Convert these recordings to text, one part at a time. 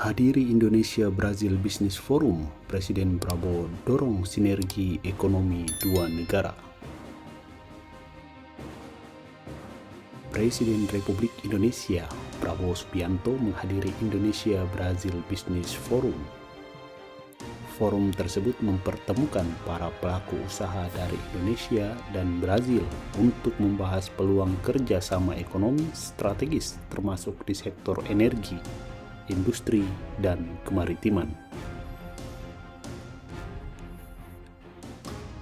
Hadiri Indonesia-Brazil Business Forum, Presiden Prabowo dorong sinergi ekonomi dua negara. Presiden Republik Indonesia Prabowo Subianto menghadiri Indonesia-Brazil Business Forum. Forum tersebut mempertemukan para pelaku usaha dari Indonesia dan Brazil untuk membahas peluang kerjasama ekonomi strategis termasuk di sektor energi, industri, dan kemaritiman.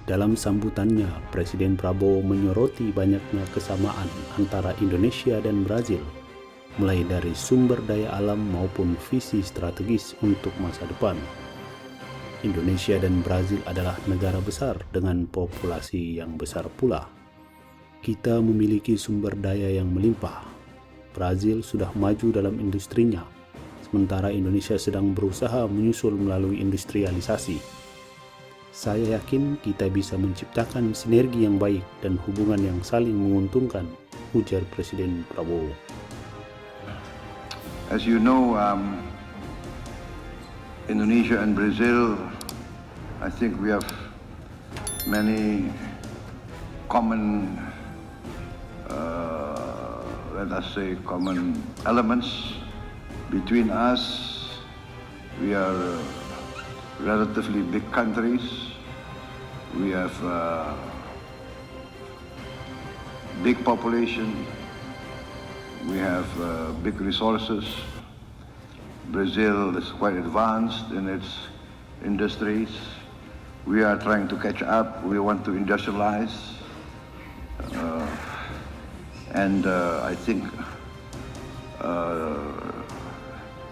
Dalam sambutannya, Presiden Prabowo menyoroti banyaknya kesamaan antara Indonesia dan Brazil, mulai dari sumber daya alam maupun visi strategis untuk masa depan. Indonesia dan Brazil adalah negara besar dengan populasi yang besar pula. Kita memiliki sumber daya yang melimpah. Brazil sudah maju dalam industrinya, sementara Indonesia sedang berusaha menyusul melalui industrialisasi. Saya yakin kita bisa menciptakan sinergi yang baik dan hubungan yang saling menguntungkan, ujar Presiden Prabowo. As you know, Indonesia and Brazil, I think we have many common, let us say, common elements between us. We are relatively big countries. We have big population. We have big resources. Brazil is quite advanced in its industries. We are trying to catch up. We want to industrialize. I think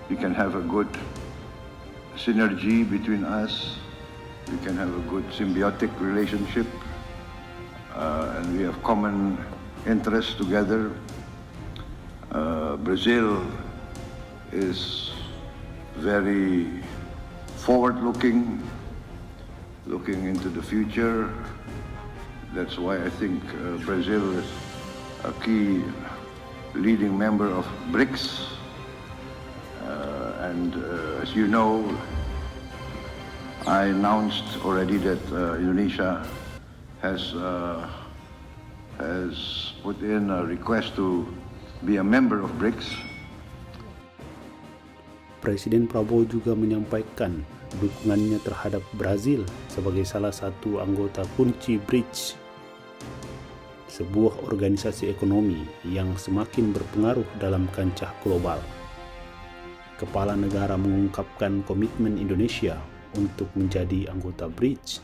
we can have a good synergy between us. We can have a good symbiotic relationship. And we have common interests together. Brazil is very forward-looking, looking into the future. That's why I think Brazil is a key leading member of BRICS. As you know, I announced already that Indonesia has put in a request to be a member of BRICS. Presiden Prabowo juga menyampaikan dukungannya terhadap Brazil sebagai salah satu anggota kunci BRICS, sebuah organisasi ekonomi yang semakin berpengaruh dalam kancah global. Kepala negara mengungkapkan komitmen Indonesia untuk menjadi anggota BRICS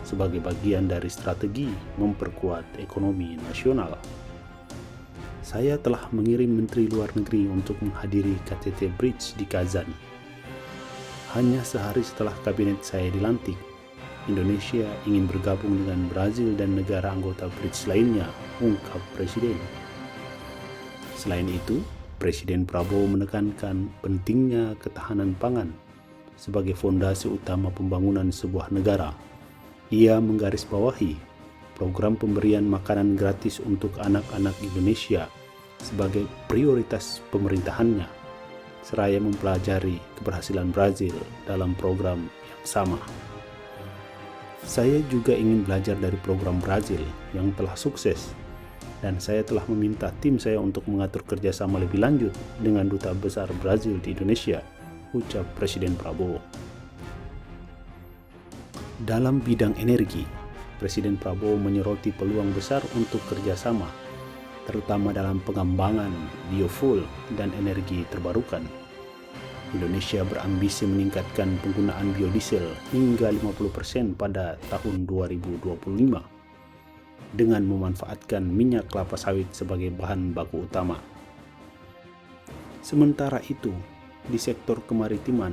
sebagai bagian dari strategi memperkuat ekonomi nasional. Saya telah mengirim Menteri Luar Negeri untuk menghadiri KTT BRICS di Kazan. Hanya sehari setelah kabinet saya dilantik, Indonesia ingin bergabung dengan Brazil dan negara anggota BRICS lainnya, ungkap Presiden. Selain itu, Presiden Prabowo menekankan pentingnya ketahanan pangan sebagai fondasi utama pembangunan sebuah negara. Ia menggarisbawahi program pemberian makanan gratis untuk anak-anak Indonesia sebagai prioritas pemerintahannya, seraya mempelajari keberhasilan Brazil dalam program yang sama. Saya juga ingin belajar dari program Brazil yang telah sukses, dan saya telah meminta tim saya untuk mengatur kerjasama lebih lanjut dengan Duta Besar Brazil di Indonesia, ucap Presiden Prabowo. Dalam bidang energi, Presiden Prabowo menyoroti peluang besar untuk kerjasama, terutama dalam pengembangan biofuel dan energi terbarukan. Indonesia berambisi meningkatkan penggunaan biodiesel hingga 50% pada tahun 2025 dengan memanfaatkan minyak kelapa sawit sebagai bahan baku utama. Sementara itu, di sektor kemaritiman,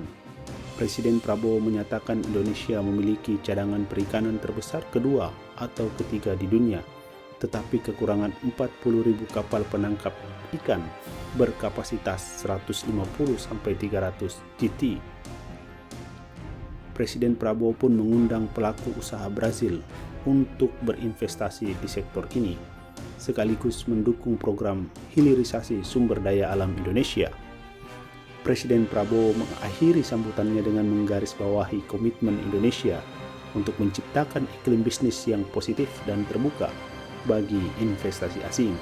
Presiden Prabowo menyatakan Indonesia memiliki cadangan perikanan terbesar kedua atau ketiga di dunia, tetapi kekurangan 40.000 kapal penangkap ikan berkapasitas 150-300 GT. Presiden Prabowo pun mengundang pelaku usaha Brazil untuk berinvestasi di sektor ini, sekaligus mendukung program hilirisasi sumber daya alam Indonesia. Presiden Prabowo mengakhiri sambutannya dengan menggarisbawahi komitmen Indonesia untuk menciptakan iklim bisnis yang positif dan terbuka bagi investasi asing.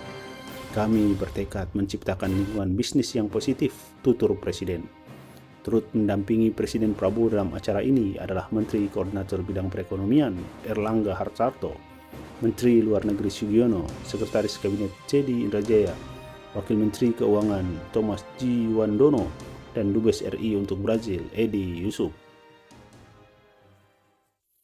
Kami bertekad menciptakan lingkungan bisnis yang positif, tutur Presiden. Turut mendampingi Presiden Prabowo dalam acara ini adalah Menteri Koordinator Bidang Perekonomian Erlangga Hartarto, Menteri Luar Negeri Sugiono, Sekretaris Kabinet Cedi Indrajaya, Wakil Menteri Keuangan Thomas G. Wandono, dan Dubes RI untuk Brazil Edi Yusuf.